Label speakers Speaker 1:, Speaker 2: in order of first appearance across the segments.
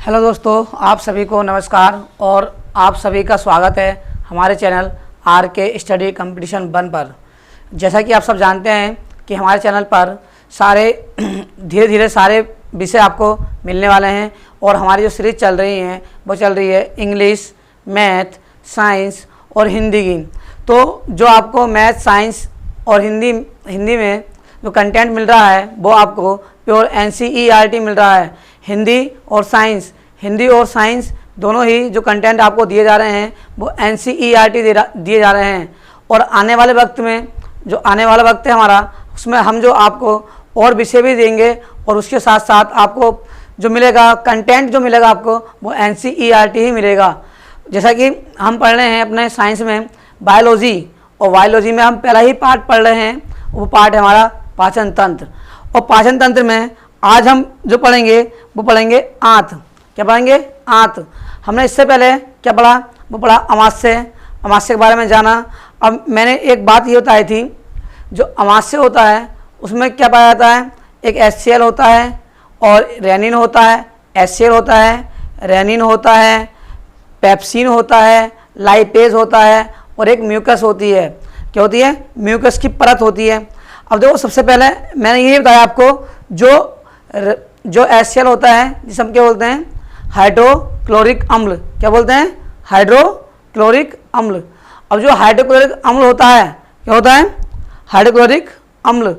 Speaker 1: Hello दोस्तों, आप सभी को नमस्कार और आप सभी का स्वागत है हमारे चैनल आर के स्टडी कंपटीशन 1 पर। जैसा कि आप सब जानते हैं कि हमारे चैनल पर सारे धीरे धीरे सारे विषय आपको मिलने वाले हैं और हमारी जो सीरीज़ चल रही हैं वो चल रही है इंग्लिश, मैथ, साइंस और हिंदी की। तो जो आपको मैथ, साइंस और हिंदी में जो कंटेंट मिल रहा है वो आपको प्योर NCERT मिल रहा है। हिंदी और साइंस दोनों ही जो कंटेंट आपको दिए जा रहे हैं वो NCERT दिए जा रहे हैं। और आने वाले वक्त में जो आने वाला वक्त है हमारा, उसमें हम जो आपको और विषय भी देंगे और उसके साथ साथ आपको जो मिलेगा कंटेंट जो मिलेगा आपको वो NCERT ही मिलेगा। जैसा कि हम पढ़ रहे हैं अपने साइंस में बायोलॉजी, और बायोलॉजी में हम पहला ही पार्ट पढ़ रहे हैं, वो पार्ट है हमारा पाचन तंत्र। और पाचन तंत्र में आज हम जो पढ़ेंगे वो पढ़ेंगे आंत। क्या पढ़ेंगे? आंत। हमने इससे पहले क्या पढ़ा? वो पढ़ा अमाशय के बारे में जाना। अब मैंने एक बात ये बताई थी, जो अमाशय होता है उसमें क्या पाया जाता है? एक HCl होता है और रेनिन होता है। HCl होता है, रेनिन होता है, पेप्सिन होता है, लाइपेज होता है और एक म्यूकस होती है। क्या होती है? म्यूकस की परत होती है। अब देखो, सबसे पहले मैंने ये बताया आपको, जो HCl होता है जिसे हम क्या बोलते हैं? हाइड्रोक्लोरिक अम्ल। क्या बोलते हैं? हाइड्रोक्लोरिक अम्ल। अब जो हाइड्रोक्लोरिक अम्ल होता है, क्या होता है? हाइड्रोक्लोरिक अम्ल।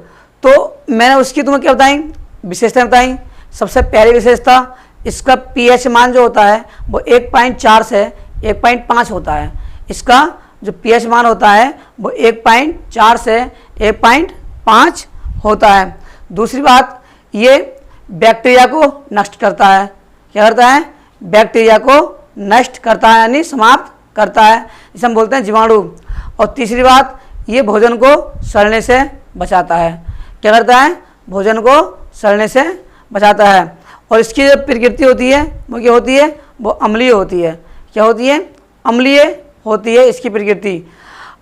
Speaker 1: तो मैंने उसकी तुम्हें क्या बताई? विशेषता बताई। सबसे पहली विशेषता, इसका pH मान जो होता है वो 1.4 से 1.5 होता है। इसका जो pH मान होता है वो 1.4 से 1.5 होता है। दूसरी बात, ये बैक्टीरिया को नष्ट करता है। क्या करता है? बैक्टीरिया को नष्ट करता है, यानी समाप्त करता है, जिसे हम बोलते हैं जीवाणु। और तीसरी बात, ये भोजन को सड़ने से बचाता है। क्या करता है? भोजन को सड़ने से बचाता है। और इसकी जो प्रकृति होती है वो क्या होती है? वो अम्लीय होती है। क्या होती है? अम्लीय होती है इसकी प्रकृति।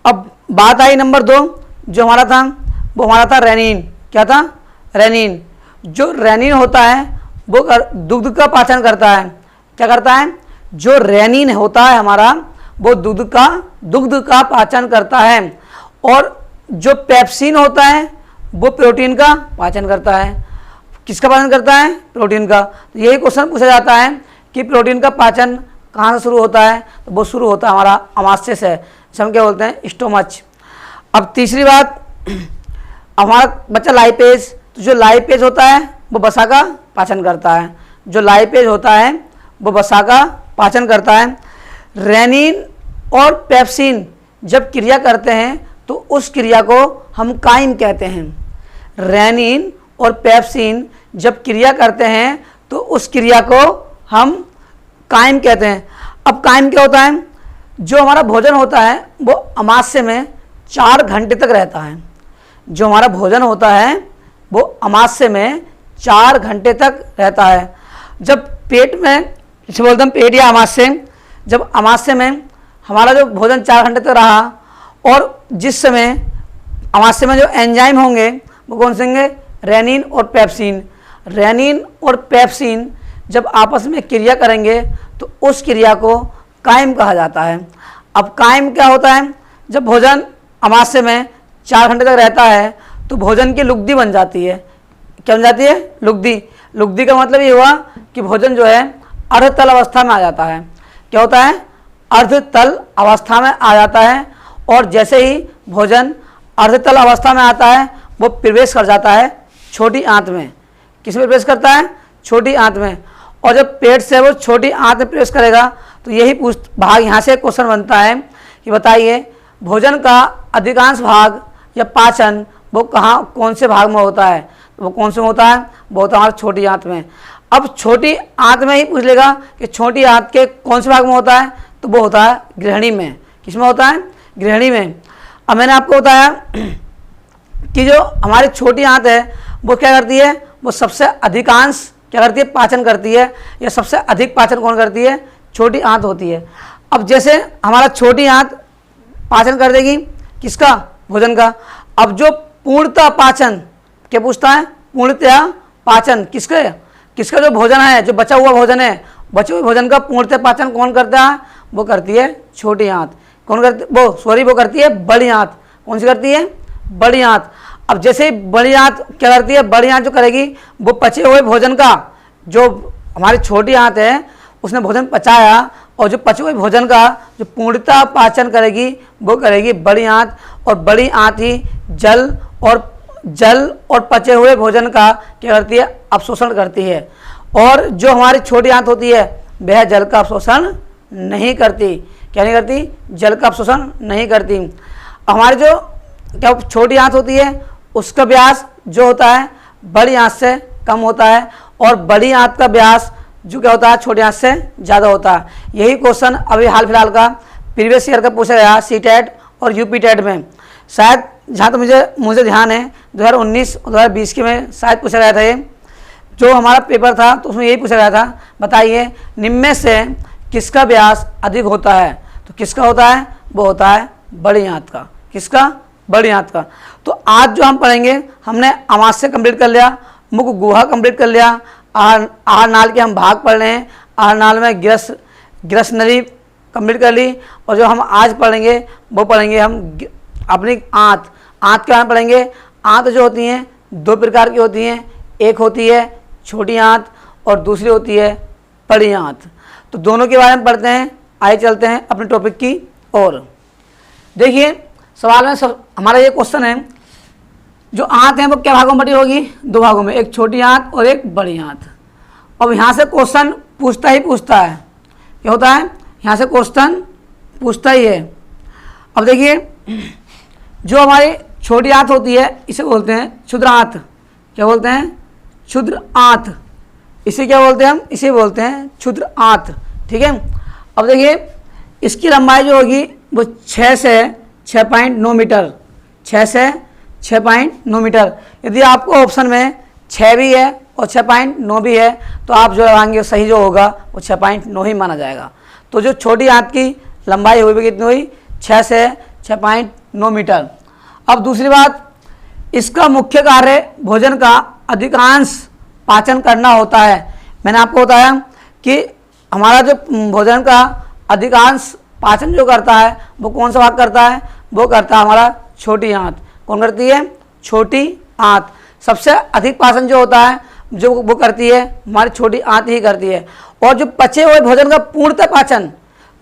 Speaker 1: अब बात आई नंबर 2, जो हमारा था वो हमारा था रेनिन। क्या था? रेनिन। जो रेनिन होता है वो दुग्ध का पाचन करता है। क्या करता है? जो रेनिन होता है हमारा वो दुग्ध का पाचन करता है। और जो पेप्सिन होता है वो प्रोटीन का पाचन करता है। किसका पाचन करता है? प्रोटीन का। तो यही क्वेश्चन पूछा जाता है कि प्रोटीन का पाचन कहाँ से शुरू होता है? तो वो शुरू होता है हमारा अमाशय से, जिसे हम क्या बोलते हैं? स्टोमच। अब तीसरी बात, हमारा बच्चा लाइपेज। तो जो लाइपेज होता है वो वसा का पाचन करता है। जो लाइपेज होता है वो वसा का पाचन करता है। रेनिन और पेप्सिन जब क्रिया करते हैं तो उस क्रिया को हम काइम कहते हैं। रेनिन और पेप्सिन जब क्रिया करते हैं तो उस क्रिया को हम काइम कहते हैं। अब काइम क्या होता है? जो हमारा भोजन होता है वो अमाशय में 4 घंटे तक रहता है। जो हमारा भोजन होता है वो अमाशय में 4 घंटे तक रहता है। जब पेट में, इसे बोलते हैं पेट या अमाशय, जब अमाशय में हमारा जो भोजन 4 घंटे तक रहा, और जिस समय अमाशय में जो एंजाइम होंगे वो कौन से होंगे? रेनिन और पेप्सिन। रेनिन और पेप्सिन जब आपस में क्रिया करेंगे तो उस क्रिया को काइम कहा जाता है। अब काइम क्या होता है? जब भोजन अमाशय में 4 घंटे तक रहता है तो भोजन की लुगदी बन जाती है। क्या बन जाती है? लुगदी। लुगदी का मतलब ये हुआ कि भोजन जो है अर्धतल अवस्था में आ जाता है। क्या होता है? अर्धतल अवस्था में आ जाता है। और जैसे ही भोजन अर्धतल अवस्था में आता है वो प्रवेश कर जाता है छोटी आंत में। किस में प्रवेश करता है? छोटी आंत में। और जब पेट से वो छोटी आंत में प्रवेश करेगा तो यही भाग, यहाँ से क्वेश्चन बनता है कि बताइए भोजन का अधिकांश भाग या पाचन वो कौन से भाग में होता है? तो वो कौन से में होता है? वो होता है हमारी छोटी आंत में। अब छोटी आंत में ही पूछ लेगा कि छोटी आंत के कौन से भाग में होता है? तो वो होता है गृहिणी में। किसमें होता है? गृहिणी में। अब मैंने आपको बताया कि जो हमारी छोटी आंत है वो क्या करती है? वो सबसे अधिकांश क्या करती है? पाचन करती है। या सबसे अधिक पाचन कौन करती है? छोटी आंत होती है। अब जैसे हमारा छोटी आंत पाचन कर देगी किसका? भोजन का। अब जो पूर्णतः पाचन, क्या पूछता है? पूर्णतः पाचन किसका जो भोजन है, जो बचा हुआ भोजन है बचे हुए भोजन का पूर्णतः पाचन कौन करता है? वो करती है छोटी आंत। कौन करती, वो करती है बड़ी आंत। कौन सी करती है? बड़ी आंत। अब जैसे ही बड़ी आंत क्या करती है? बड़ी आंत जो करेगी वो पचे हुए भोजन का, जो हमारी छोटी आंत है उसने भोजन पचाया, और जो पचे हुए भोजन का जो पूर्णतः पाचन करेगी वो करेगी बड़ी आंत। और बड़ी आंत ही जल और पचे हुए भोजन का क्या करती है? अवशोषण करती है। और जो हमारी छोटी आंत होती है वह जल का अवशोषण नहीं करती। क्या नहीं करती? जल का अवशोषण नहीं करती। हमारी जो क्या छोटी आंत होती है उसका व्यास जो होता है बड़ी आंत से कम होता है, और बड़ी आंत का व्यास जो क्या होता है छोटी आंत से ज़्यादा होता है। यही क्वेश्चन अभी हाल फिलहाल का प्रीवियस ईयर का पूछा गया सीटेट और यूपी टेट में। शायद जहाँ तो मुझे ध्यान है 2019 और 2020 के में शायद पूछा गया था। ये जो हमारा पेपर था तो उसमें यही पूछा गया था, बताइए निम्न में से किसका व्यास अधिक होता है? तो किसका होता है? वो होता है बड़ी आंत का। किसका? बड़ी आंत का। तो आज जो हम पढ़ेंगे, हमने अमाशय कंप्लीट कर लिया, मुख गुहा कंप्लीट कर लिया, आहार नाल के हम भाग पढ़ रहे हैं, आहार नाल में गिरस नली कंप्लीट कर ली, और जो हम आज पढ़ेंगे वो पढ़ेंगे हम अपनी आंत के बारे में पढ़ेंगे। आंत जो होती हैं दो प्रकार की होती हैं, एक होती है छोटी आंत और दूसरी होती है बड़ी आंत। तो दोनों के बारे में पढ़ते हैं। आइए चलते हैं अपने टॉपिक की ओर। देखिए सवाल में हमारा ये क्वेश्चन है, जो आंत है वो क्या भागों में बटी होगी? दो भागों में, एक छोटी आंत और एक बड़ी आंत। अब यहाँ से क्वेश्चन पूछता है। क्या होता है? यहाँ से क्वेश्चन पूछता ही है। अब देखिए जो हमारी छोटी आंत होती है इसे बोलते हैं क्षुद्र आंत। क्या बोलते हैं? क्षुद्र आंत। इसे क्या बोलते हैं हम? इसे बोलते हैं क्षुद्र आंत। ठीक है। अब देखिए इसकी लंबाई जो होगी वो 6 से 6.9 मीटर, 6 से 6.9 मीटर। यदि आपको ऑप्शन में 6 भी है और 6.9 भी है तो आप जो लगाएंगे सही जो होगा वो 6.9 ही माना जाएगा। तो जो छोटी आंत की लंबाई हुई भी कितनी हुई? 6 से 6.9 मीटर। अब दूसरी बात, इसका मुख्य कार्य भोजन का अधिकांश पाचन करना होता है। मैंने आपको बताया कि हमारा जो भोजन का अधिकांश पाचन जो करता है वो कौन सा भाग करता है? वो करता है हमारा छोटी आंत। कौन करती है? छोटी आंत। सबसे अधिक पाचन जो होता है जो वो करती है हमारी छोटी आंत ही करती है। और जो पचे हुए भोजन का पूर्णतः पाचन,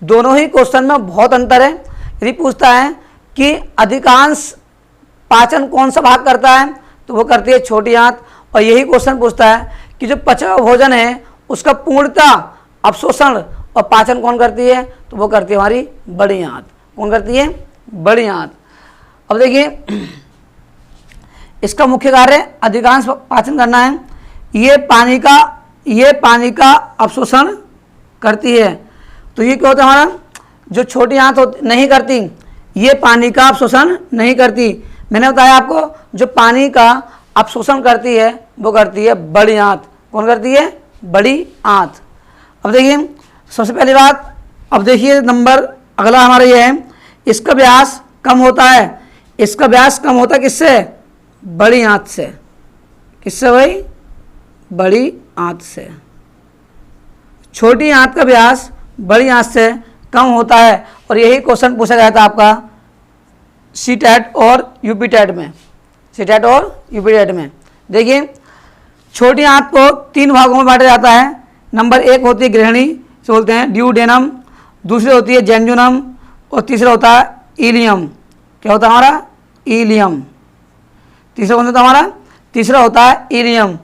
Speaker 1: दोनों ही क्वेश्चन में बहुत अंतर है। यदि पूछता है कि अधिकांश पाचन कौन सा भाग करता है तो वो करती है छोटी आंत, और यही क्वेश्चन पूछता है कि जो पचा हुआ भोजन है उसका पूर्णतः अवशोषण और पाचन कौन करती है? तो वो करती है हमारी बड़ी आंत। कौन करती है? बड़ी आंत। अब देखिए इसका मुख्य कार्य अधिकांश पाचन करना है। ये पानी का अवशोषण करती है। तो ये क्या होता है हमारा? जो छोटी आंत नहीं करती, ये पानी का अवशोषण नहीं करती। मैंने बताया आपको जो पानी का अवशोषण करती है वो करती है बड़ी आंत। कौन करती है? बड़ी आंत। अब देखिए सबसे पहली बात, अब देखिए नंबर अगला हमारा ये है, इसका व्यास कम होता है। इसका व्यास कम होता है किससे? बड़ी आंत से। किससे भाई? बड़ी आंत से। छोटी आंत का व्यास बड़ी आंत से कम होता है, और यही क्वेश्चन पूछा गया था आपका सीटेट और यूपी टेट में। सीटेट और यूपी टेट में देखिए छोटी आंत को 3 भागों में बांटा जाता है। नंबर 1 होती है गृहिणी, इसे बोलते हैं ड्यूडेनम। दूसरी होती है जेंजुनम, और तीसरा होता है इलियम। क्या होता है हमारा? इलियम। तीसरा कौन होता है हमारा? तीसरा होता है इलियम।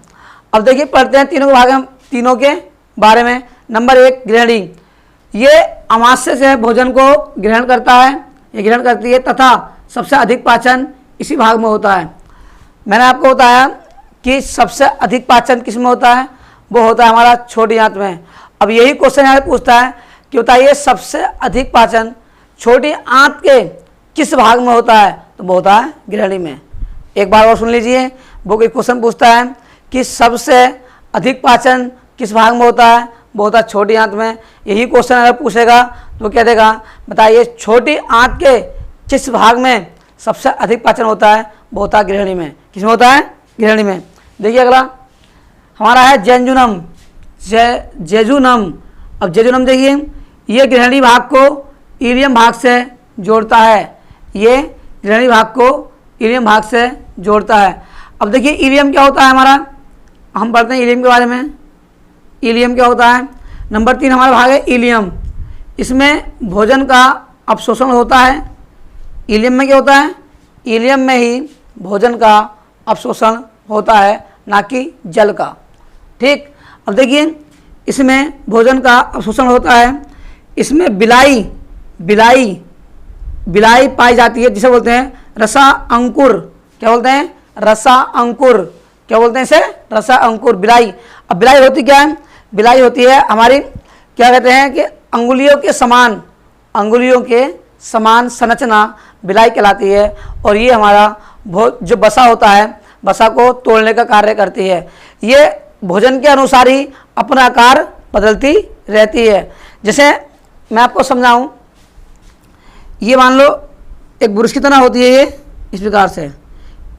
Speaker 1: अब देखिए पढ़ते हैं तीनों के बारे में। नंबर 1 गृहिणी, ये अमाशय से भोजन को ग्रहण करता है, ये ग्रहण करती है, तथा सबसे अधिक पाचन इसी भाग में होता है। मैंने आपको बताया कि सबसे अधिक पाचन किस में होता है? वो होता है हमारा छोटी आंत में। अब यही क्वेश्चन यहाँ पूछता है कि बताइए सबसे अधिक पाचन छोटी आंत के किस भाग में होता है? तो वो होता है गृहिणी में। एक बार और सुन लीजिए, वो कोई क्वेश्चन पूछता है कि सबसे अधिक पाचन किस भाग में होता है? वो होता है छोटी आंत में। यही क्वेश्चन अगर पूछेगा तो क्या देगा? बताइए छोटी आंत के किस भाग में सबसे अधिक पाचन होता है? वो होता है गृहिणी में। किस में होता है? गृहिणी में। देखिए अगला हमारा है जेजुनम। जेजुनम अब जेजुनम देखिए, ये गृहिणी भाग को इलियम भाग से जोड़ता है, ये गृहिणी भाग को इलियम भाग से जोड़ता है। अब देखिए इलियम क्या होता है हमारा, हम पढ़ते हैं इलियम के बारे में। इलियम क्या होता है, नंबर 3 हमारा भाग है इलियम। इसमें भोजन का अवशोषण होता है। इलियम में क्या होता है, इलियम में ही भोजन का अवशोषण होता है, ना कि जल का। ठीक, अब देखिए इसमें भोजन का अवशोषण होता है। इसमें बिलाई बिलाई बिलाई पाई जाती है, जिसे बोलते हैं रसा अंकुर। क्या बोलते हैं, रसा अंकुर। क्या बोलते हैं इसे, रसा अंकुर, बिलाई। अब बिलाई होती क्या है, बिलाई होती है हमारी, क्या कहते हैं कि अंगुलियों के समान संरचना बिलाई कहलाती है। और ये हमारा जो बसा होता है, बसा को तोड़ने का कार्य करती है। ये भोजन के अनुसार ही अपना आकार बदलती रहती है। जैसे मैं आपको समझाऊं, ये मान लो एक ब्रुश की तरह होती है, ये इस प्रकार से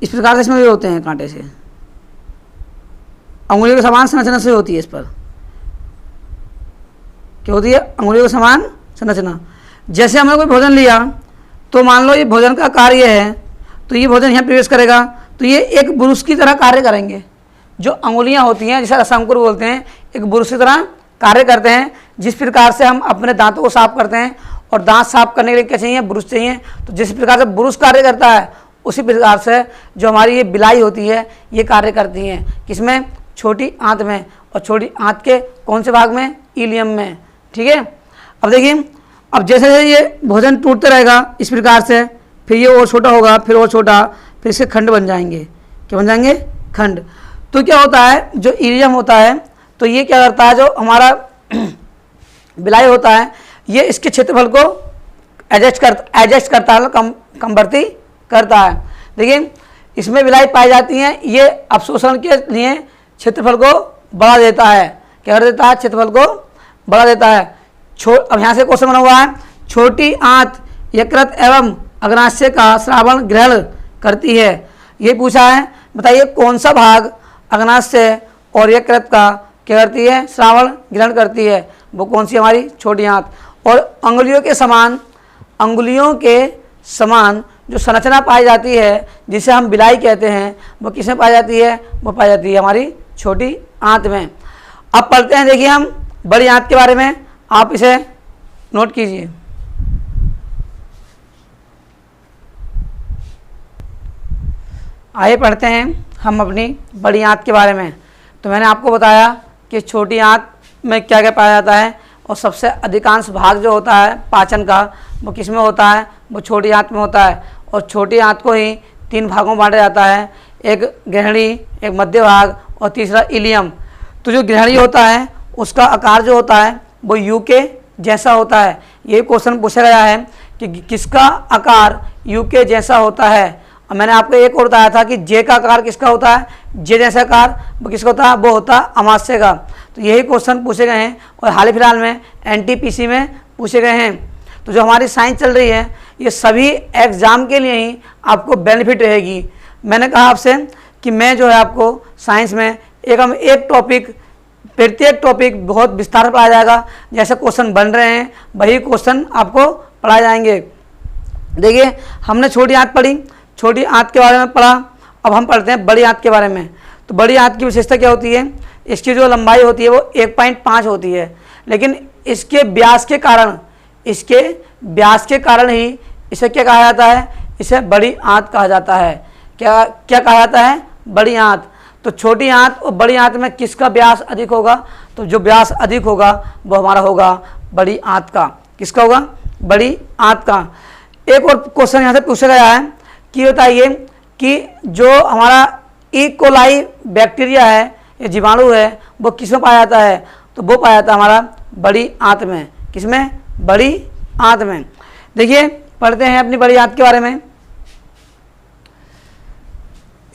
Speaker 1: इसमें भी होते हैं कांटे से, अंगुलियों के समान संरचना से होती है। इस पर क्या होती है, अंगुलियों के समान संरचना। जैसे हमने कोई भोजन लिया, तो मान लो ये भोजन का कार्य है, तो ये भोजन यहाँ प्रवेश करेगा, तो ये एक ब्रुश की तरह कार्य करेंगे। जो अंगुलियाँ होती हैं, जिसे रसांकुर बोलते हैं, एक ब्रुश की तरह कार्य करते हैं। जिस प्रकार से हम अपने दांतों को साफ करते हैं, और दांत साफ करने के लिए क्या चाहिए, ब्रुश चाहिए। तो जिस प्रकार से ब्रुश कार्य करता है, उसी प्रकार से जो हमारी ये बिलाई होती है, ये कार्य करती हैं। किसमें, छोटी आंत में। और छोटी आंत के कौन से भाग में, इलियम में। ठीक है, अब देखिए, अब जैसे जैसे ये भोजन टूटते रहेगा इस प्रकार से, फिर ये और छोटा होगा, फिर और छोटा, फिर इसके खंड बन जाएंगे। क्या बन जाएंगे, खंड। तो क्या होता है, जो इलियम होता है, तो ये क्या करता है, जो हमारा बिलाई होता है, ये इसके क्षेत्रफल को एडजस्ट करता है, कमवर्ती करता है। देखिए इसमें बिलाई पाई जाती हैं, ये अवशोषण के लिए क्षेत्रफल को बढ़ा देता है। क्या कर देता है, क्षेत्रफल को बढ़ा देता है। अब यहाँ से क्वेश्चन बना हुआ है, छोटी आंत यकृत एवं अग्नाशय का श्रावण ग्रहण करती है। ये पूछा है, बताइए कौन सा भाग अग्नाशय और यकृत का क्या करती है, श्रावण ग्रहण करती है। वो कौन सी, हमारी छोटी आंत। और अंगुलियों के समान जो संरचना पाई जाती है, जिसे हम बिलाई कहते हैं, वो किसमें पाई जाती है, वो पाई जाती है हमारी छोटी आंत में। अब पढ़ते हैं, देखिए हम बड़ी आंत के बारे में, आप इसे नोट कीजिए। आइए पढ़ते हैं हम अपनी बड़ी आंत के बारे में। तो मैंने आपको बताया कि छोटी आंत में क्या क्या पाया जाता है, और सबसे अधिकांश भाग जो होता है पाचन का, वो किस में होता है, वो छोटी आंत में होता है। और छोटी आंत को ही 3 भागों में बांटा जाता है, एक गृहिणी, एक मध्य भाग, और तीसरा इलियम। तो जो गृहिणी होता है, उसका आकार जो होता है, वो यू के जैसा होता है। ये क्वेश्चन पूछा गया है कि किसका आकार यू के जैसा होता है। और मैंने आपको एक और बताया था कि जे का आकार किसका होता है, जे जैसा आकार वो किसका होता है, वो होता है अमाशय का। तो यही क्वेश्चन पूछे गए हैं, और हाल ही फिलहाल में एनटीपीसी में पूछे गए हैं। तो जो हमारी साइंस चल रही है, ये सभी एग्ज़ाम के लिए ही आपको बेनिफिट रहेगी। मैंने कहा आपसे कि मैं जो है आपको साइंस में एक टॉपिक, प्रत्येक टॉपिक बहुत विस्तार से पढ़ाया जाएगा। जैसे क्वेश्चन बन रहे हैं, वही क्वेश्चन आपको पढ़ाए जाएंगे। देखिए हमने छोटी आंत पढ़ी, छोटी आंत के बारे में पढ़ा। अब हम पढ़ते हैं बड़ी आंत के बारे में। तो बड़ी आंत की विशेषता क्या होती है, इसकी जो लंबाई होती है वो 1.5 होती है, लेकिन इसके व्यास के कारण ही इसे क्या कहा जाता है, इसे बड़ी आंत कहा जाता है। क्या कहा जाता है, बड़ी आंत। तो छोटी आंत और बड़ी आंत में किसका व्यास अधिक होगा, तो जो व्यास अधिक होगा वो हमारा होगा बड़ी आंत का। किसका होगा, बड़ी आंत का। एक और क्वेश्चन यहाँ से पूछा गया है कि बताइए कि जो हमारा ई कोलाई बैक्टीरिया है या जीवाणु है, वो किसमें पाया जाता है, तो वो पाया जाता है हमारा बड़ी आंत में। किसमें, बड़ी आंत में। देखिए पढ़ते हैं अपनी बड़ी आंत के बारे में।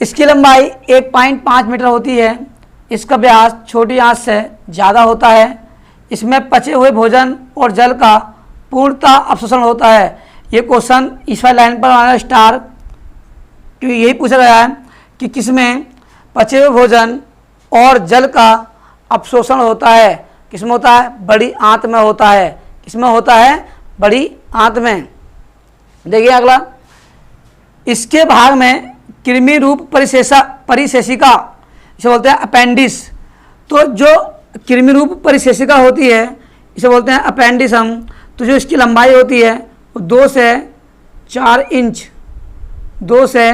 Speaker 1: इसकी लंबाई 1.5 मीटर होती है। इसका व्यास छोटी आंत से ज़्यादा होता है। इसमें पचे हुए भोजन और जल का पूर्णतः अवशोषण होता है। ये क्वेश्चन इस वाली लाइन पर हमारा स्टार, क्योंकि यही पूछा गया है कि किसमें पचे हुए भोजन और जल का अवशोषण होता है। किसमें होता है? बड़ी आंत में होता है। किसमें होता है? बड़ी आंत में। देखिए अगला, इसके भाग में कृमि रूप परिशेषिका इसे बोलते हैं अपेंडिस। तो जो कृमि रूप परिशेषिका होती है इसे बोलते हैं अपेंडिस हम। तो जो इसकी लंबाई होती है वो 2 से 4 इंच 2 से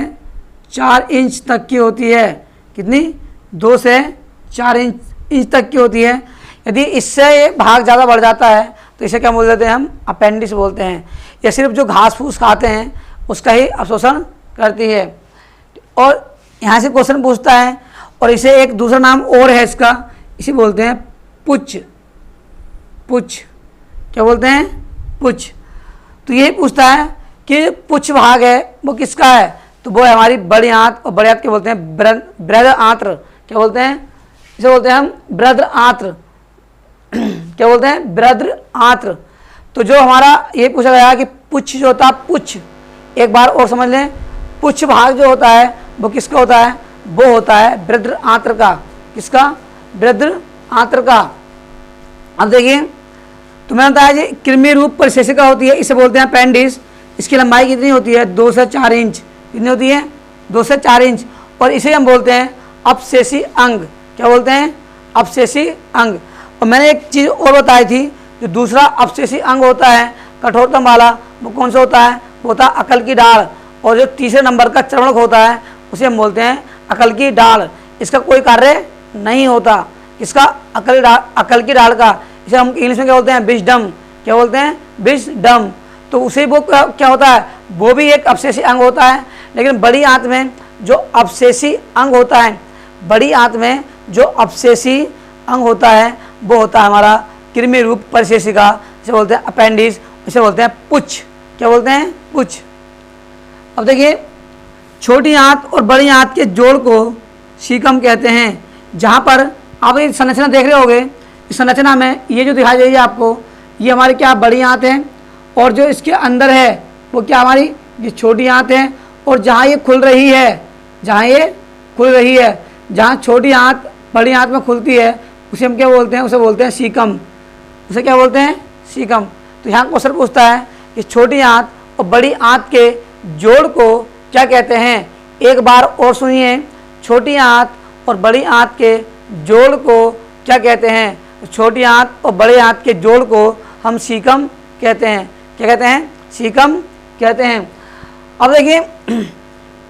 Speaker 1: 4 इंच तक की होती है। कितनी? 2 से 4 इंच तक की होती है। यदि इससे ये भाग ज़्यादा बढ़ जाता है तो इसे क्या बोल देते हैं? हम अपेंडिस बोलते हैं। या सिर्फ जो घास फूस खाते हैं उसका ही अवशोषण करती है। और यहाँ से क्वेश्चन पूछता है, और इसे एक दूसरा नाम और है इसका, इसे बोलते हैं पुच्छ। पुच्छ क्या बोलते हैं? पुच्छ। तो यही पूछता है कि पुच्छ भाग है वो किसका है? तो वो है हमारी बड़ी आंत। और बड़ी आंत क्या बोलते हैं? बृहद आंत्र। क्या बोलते हैं? इसे बोलते हैं हम बृहद आंत्र। क्या बोलते हैं? बृहद आंत्र। तो जो हमारा ये पूछा गया कि पुच्छ जो होता है, पुच्छ, एक बार और समझ लें, पुच्छ भाग जो होता है वो किसका होता है? वो होता है बृहद आंत्र का। किसका? बृहद आंत्र का। अब देखिए, तो मैंने बताया जी कृमि रूप परिशेषिका होती है, इसे बोलते हैं अपेंडिस। इसकी लंबाई कितनी होती है? 2 से 4 इंच। कितनी होती है? 2 से 4 इंच। और इसे हम बोलते हैं अपशेषी अंग। क्या बोलते हैं? अपशेषी अंग। और मैंने एक चीज़ और बताई थी, जो दूसरा अपशेषी अंग होता है कठोरतम वाला, वो कौन सा होता है? वो होता है अकल की डाल। और जो तीसरे नंबर का चर्वणक होता है उसे हम बोलते हैं अकल की डाल। इसका कोई कार्य नहीं होता। इसका अकल की डाल का, इसे हम इंग्लिश में क्या बोलते हैं? विजडम। क्या बोलते हैं? विजडम। तो उसे वो क्या होता है? वो भी एक अपशेषी अंग होता है। लेकिन बड़ी आंत में जो अपशेषी अंग होता है, बड़ी आंत में जो अपशेषी अंग होता है वो होता है हमारा कृमि रूप परिशेषिका। इसे बोलते हैं अपेंडिस। इसे बोलते हैं पुच्छ। क्या बोलते हैं? पुच्छ। अब देखिए, छोटी आंत और बड़ी आंत के जोड़ को सीकम कहते हैं। जहाँ पर आप ये संरचना देख रहे होगे, इस संरचना में ये जो दिखाई दे रही है आपको, ये हमारी क्या बड़ी आंत है, और जो इसके अंदर है वो क्या हमारी ये छोटी आंत है। और जहाँ ये खुल रही है, जहाँ ये खुल रही है, जहाँ छोटी आंत बड़ी आंत में खुलती है, उसे हम क्या बोलते हैं? उसे बोलते हैं सीकम। उसे क्या बोलते हैं? सीकम। तो यहाँ क्वेश्चन पूछता है कि छोटी आंत और बड़ी आंत के जोड़ को क्या कहते हैं? एक बार और सुनिए, छोटी आंत और बड़ी आंत के जोड़ को क्या कहते हैं? छोटी आंत और बड़े आंत के जोड़ को हम सीकम कहते हैं। क्या कहते हैं? सीकम कहते हैं। अब देखिए,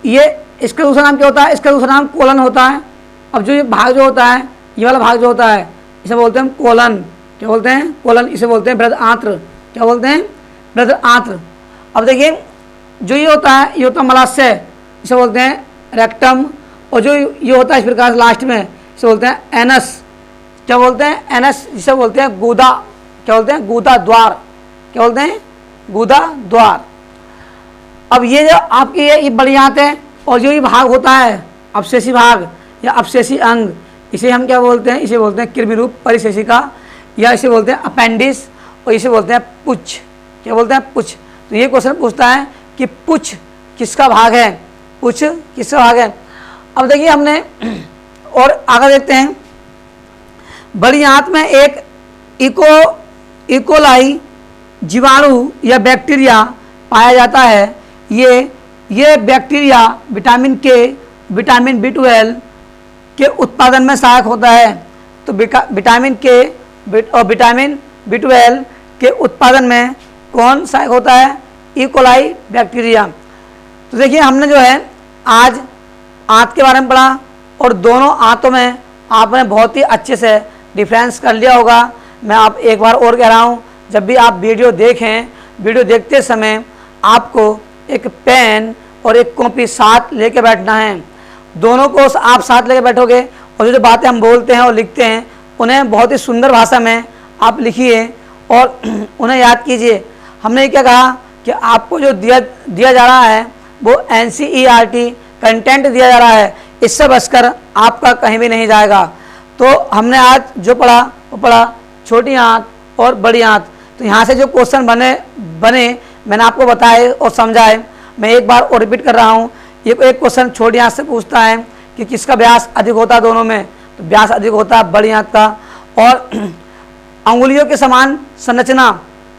Speaker 1: ये इसका दूसरा नाम क्या होता है? इसका दूसरा नाम कोलन होता है। अब जो ये भाग जो होता है, ये वाला भाग जो होता है, इसे बोलते हैं हम कोलन। क्या बोलते हैं? कोलन। इसे बोलते हैं बृहद आंत्र। क्या बोलते हैं? बृहद आंत्र। अब देखिए, जो ये होता है, ये होता है मलाशय, इसे बोलते हैं रेक्टम। और जो ये होता है इस प्रकार लास्ट में, इसे बोलते हैं एनस। क्या बोलते हैं? एनस। जिसे बोलते हैं गूदा। क्या बोलते हैं? गूदा द्वार। क्या बोलते हैं? गूदा द्वार। अब ये जो आपकी ये बड़ी आंत है, और जो ये भाग होता है अपशेषी भाग या अपशेषी अंग, इसे हम क्या बोलते हैं? इसे बोलते हैं कृमि रूप परिशेषिका, या इसे बोलते हैं अपेंडिस, और इसे बोलते हैं पुच्छ। क्या बोलते हैं? पुच्छ। तो ये क्वेश्चन पूछता है कि पुच्छ किसका भाग है? पुच्छ किसका भाग है? अब देखिए, हमने और आगे देखते हैं। बड़ी आंत में एक इकोलाई जीवाणु या बैक्टीरिया पाया जाता है। ये बैक्टीरिया विटामिन के, विटामिन B12 के उत्पादन में सहायक होता है। तो विटामिन के और विटामिन B12 के उत्पादन में कौन सहायक होता है? E coli bacteria. तो देखिए, हमने जो है आज आंत के बारे में पढ़ा, और दोनों आंतों में आपने बहुत ही अच्छे से डिफरेंस कर लिया होगा। मैं आप एक बार और कह रहा हूँ, जब भी आप वीडियो देखें, वीडियो देखते समय आपको एक पेन और एक कॉपी साथ लेके बैठना है। दोनों को आप साथ लेके बैठोगे, और जो बातें हम बोलते हैं और लिखते हैं उन्हें बहुत ही सुंदर भाषा में आप लिखिए और उन्हें याद कीजिए। हमने क्या कहा कि आपको जो दिया जा रहा है वो NCERT कंटेंट दिया जा रहा है, इससे बचकर आपका कहीं भी नहीं जाएगा। तो हमने आज जो पढ़ा वो पढ़ा छोटी आंत और बड़ी आंत। तो यहाँ से जो क्वेश्चन बने मैंने आपको बताए और समझाए। मैं एक बार और रिपीट कर रहा हूँ। ये एक क्वेश्चन छोटी आंत से पूछता है कि किसका व्यास अधिक होता है दोनों में? तो व्यास अधिक होता है बड़ी आंत का। और अंगुलियों के समान संरचना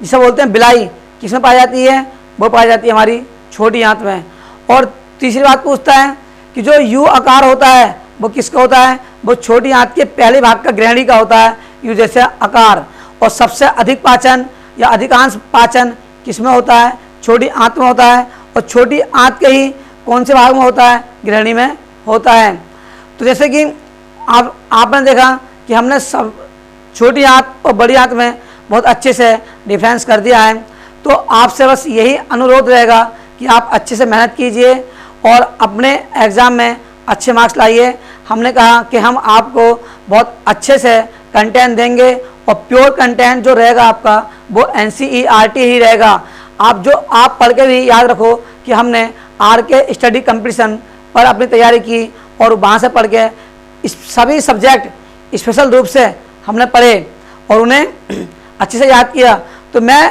Speaker 1: जिसे बोलते हैं बिलाई, किसमें पाई जाती है? वो पाई जाती है हमारी छोटी आंत में। और तीसरी बात पूछता है कि जो यू आकार होता है वो किसका होता है? वो छोटी आंत के पहले भाग का ग्रहणी का होता है, यू जैसे आकार। और सबसे अधिक पाचन या अधिकांश पाचन किसमें होता है? छोटी आंत में होता है। और छोटी आंत के ही कौन से भाग में होता है? ग्रहणी में होता है। तो जैसे कि आपने देखा कि हमने सब छोटी आंत और बड़ी आंत में बहुत अच्छे से डिफरेंस कर दिया है। तो आपसे बस यही अनुरोध रहेगा कि आप अच्छे से मेहनत कीजिए और अपने एग्ज़ाम में अच्छे मार्क्स लाइए। हमने कहा कि हम आपको बहुत अच्छे से कंटेंट देंगे और प्योर कंटेंट जो रहेगा आपका वो NCERT ही रहेगा। आप पढ़ के भी याद रखो कि हमने RK स्टडी कंपटीशन पर अपनी तैयारी की और वहाँ से पढ़ के इस सभी सब्जेक्ट स्पेशल रूप से हमने पढ़े और उन्हें अच्छे से याद किया। तो मैं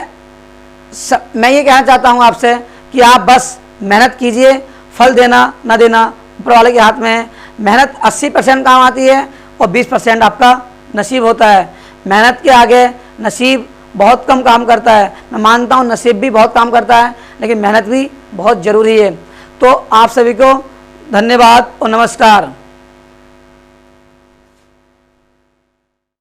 Speaker 1: ये कहना चाहता हूँ आपसे कि आप बस मेहनत कीजिए, फल देना ना देना ऊपर वाले के हाथ में है। मेहनत 80% काम आती है और 20% आपका नसीब होता है। मेहनत के आगे नसीब बहुत कम काम करता है। मैं मानता हूँ नसीब भी बहुत काम करता है, लेकिन मेहनत भी बहुत ज़रूरी है। तो आप सभी को धन्यवाद और नमस्कार।